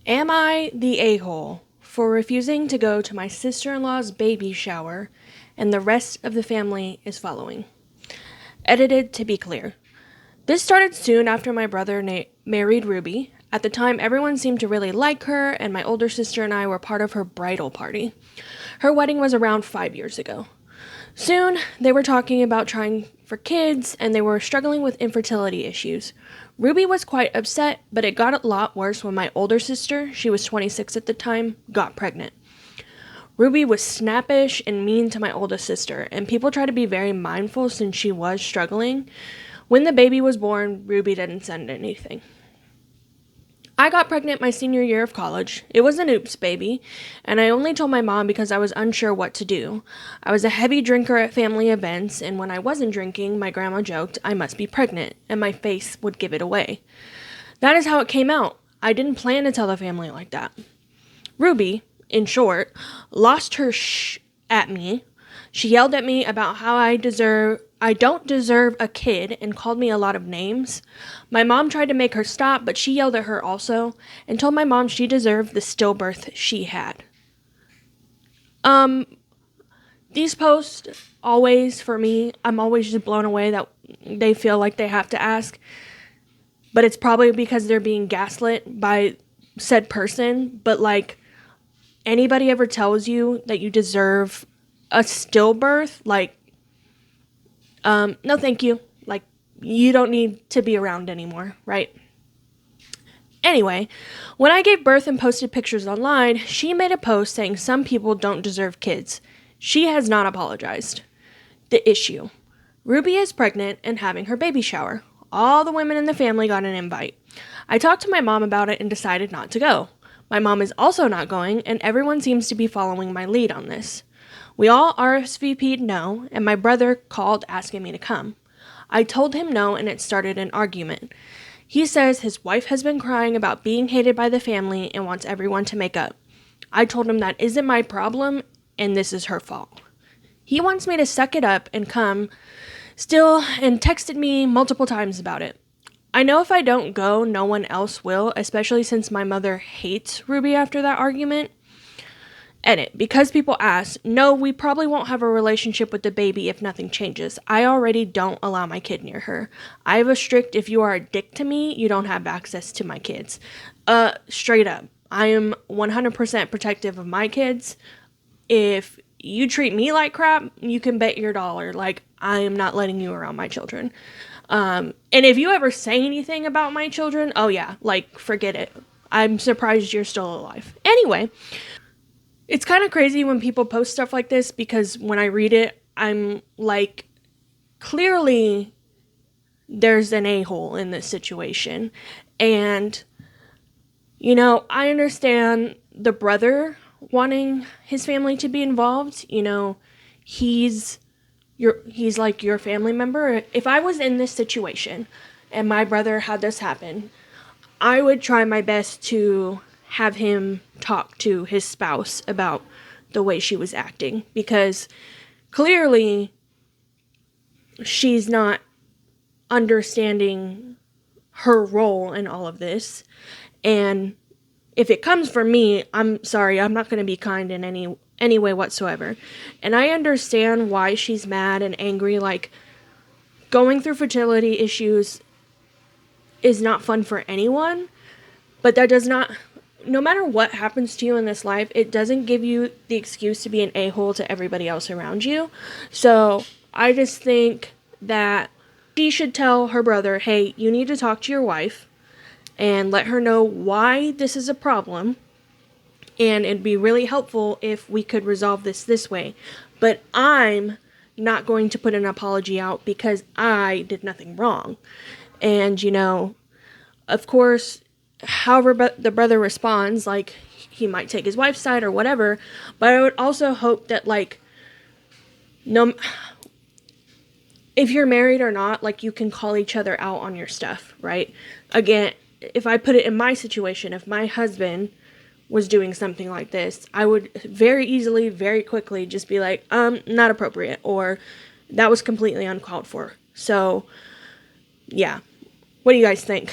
Am I the a-hole for refusing to go to my sister-in-law's baby shower and the rest of the family is following? Edited to be clear. This started soon after my brother married Ruby. At the time, everyone seemed to really like her, and my older sister and I were part of her bridal party. Her wedding was around 5 years ago. Soon, they were talking about trying for kids, and they were struggling with infertility issues. Ruby was quite upset, but it got a lot worse when my older sister, she was 26 at the time, got pregnant. Ruby was snappish and mean to my oldest sister, and people tried to be very mindful since she was struggling. When the baby was born, Ruby didn't send anything. I got pregnant my senior year of college. It was an oops baby, and I only told my mom because I was unsure what to do. I was a heavy drinker at family events, and when I wasn't drinking, my grandma joked I must be pregnant, and my face would give it away. That is how it came out. I didn't plan to tell the family like that. Ruby, in short, lost her shh at me. She yelled at me about how I don't deserve a kid and called me a lot of names. My mom tried to make her stop, but she yelled at her also and told my mom she deserved the stillbirth she had. These posts always, for me, I'm always just blown away that they feel like they have to ask, but it's probably because they're being gaslit by said person. But like, anybody ever tells you that you deserve a stillbirth, like, no thank you. Like, you don't need to be around anymore, right? Anyway, when I gave birth and posted pictures online, she made a post saying some people don't deserve kids. She has not apologized. The issue. Ruby is pregnant and having her baby shower. All the women in the family got an invite. I talked to my mom about it and decided not to go. My mom is also not going, and everyone seems to be following my lead on this. We all RSVP'd no, and my brother called asking me to come. I told him no, and it started an argument. He says his wife has been crying about being hated by the family and wants everyone to make up. I told him that isn't my problem, and this is her fault. He wants me to suck it up and come still, and texted me multiple times about it. I know if I don't go, no one else will, especially since my mother hates Ruby after that argument. Edit. Because people ask, no, we probably won't have a relationship with the baby if nothing changes. I already don't allow my kid near her. I have a strict, if you are a dick to me, you don't have access to my kids. Straight up. I am 100% protective of my kids. If you treat me like crap, you can bet your dollar. Like, I am not letting you around my children. And if you ever say anything about my children, oh yeah, like, forget it. I'm surprised you're still alive. Anyway, it's kind of crazy when people post stuff like this because when I read it, I'm like, clearly there's an a-hole in this situation. And, you know, I understand the brother wanting his family to be involved. You know, he's like your family member. If I was in this situation and my brother had this happen, I would try my best to have him talk to his spouse about the way she was acting, because clearly she's not understanding her role in all of this. And if it comes from me, I'm sorry, I'm not going to be kind in any way whatsoever. And I understand why she's mad and angry. Like, going through fertility issues is not fun for anyone, but that does not, no matter what happens to you in this life, it doesn't give you the excuse to be an a-hole to everybody else around you. So I just think that she should tell her brother, hey, you need to talk to your wife and let her know why this is a problem. And it'd be really helpful if we could resolve this way. But I'm not going to put an apology out because I did nothing wrong. And, you know, of course, however the brother responds, like, he might take his wife's side or whatever. But I would also hope that, like, no, if you're married or not, like, you can call each other out on your stuff, right? Again, if I put it in my situation, if my husband was doing something like this, I would very easily, very quickly just be like, not appropriate, or that was completely uncalled for. So, yeah. What do you guys think?